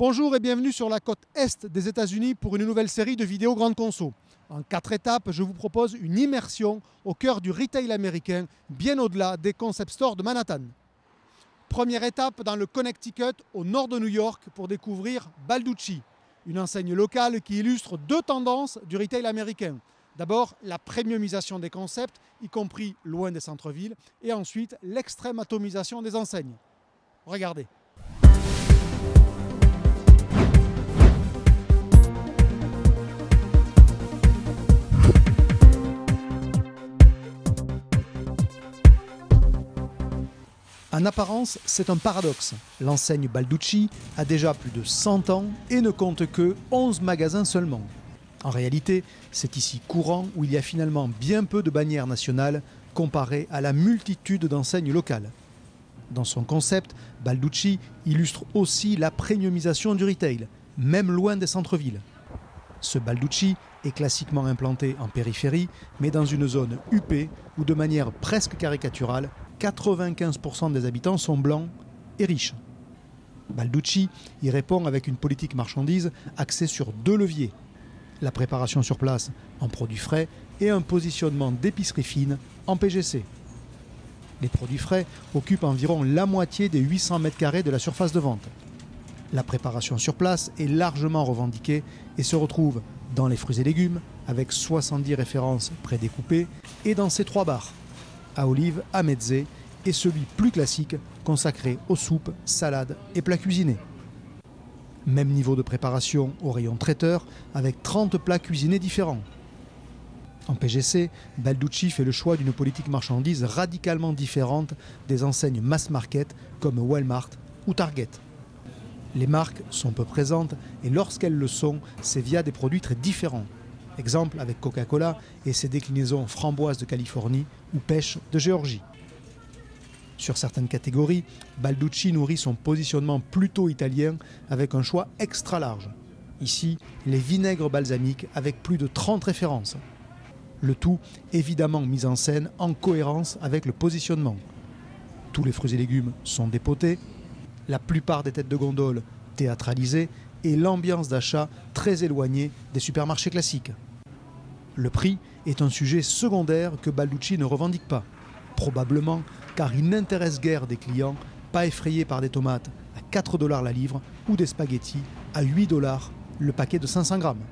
Bonjour et bienvenue sur la côte Est des États-Unis pour une nouvelle série de vidéos Grande Conso. En 4 étapes, je vous propose une immersion au cœur du retail américain, bien au-delà des concept stores de Manhattan. Première étape dans le Connecticut, au nord de New York, pour découvrir Balducci, une enseigne locale qui illustre deux tendances du retail américain. D'abord, la premiumisation des concepts, y compris loin des centres-villes, et ensuite l'extrême atomisation des enseignes. Regardez. En apparence, c'est un paradoxe. L'enseigne Balducci a déjà plus de 100 ans et ne compte que 11 magasins seulement. En réalité, c'est ici courant où il y a finalement bien peu de bannières nationales comparées à la multitude d'enseignes locales. Dans son concept, Balducci illustre aussi la premiumisation du retail, même loin des centres-villes. Ce Balducci est classiquement implanté en périphérie, mais dans une zone huppée où, de manière presque caricaturale, 95% des habitants sont blancs et riches. Balducci y répond avec une politique marchandise axée sur deux leviers: la préparation sur place en produits frais et un positionnement d'épicerie fine en PGC. Les produits frais occupent environ la moitié des 800 mètres carrés de la surface de vente. La préparation sur place est largement revendiquée et se retrouve dans les fruits et légumes, avec 70 références prédécoupées, et dans ces 3 bars, à olive, à mezze, et celui plus classique consacré aux soupes, salades et plats cuisinés. Même niveau de préparation au rayon traiteur, avec 30 plats cuisinés différents. En PGC, Balducci fait le choix d'une politique marchandise radicalement différente des enseignes mass market comme Walmart ou Target. Les marques sont peu présentes et lorsqu'elles le sont, c'est via des produits très différents. Exemple avec Coca-Cola et ses déclinaisons framboises de Californie ou pêche de Géorgie. Sur certaines catégories, Balducci nourrit son positionnement plutôt italien avec un choix extra large. Ici, les vinaigres balsamiques avec plus de 30 références. Le tout évidemment mis en scène en cohérence avec le positionnement. Tous les fruits et légumes sont dépotés, la plupart des têtes de gondole théâtralisées et l'ambiance d'achat très éloignée des supermarchés classiques. Le prix est un sujet secondaire que Balducci ne revendique pas, probablement car il n'intéresse guère des clients pas effrayés par des tomates à 4 $ la livre ou des spaghettis à 8 $ le paquet de 500 grammes.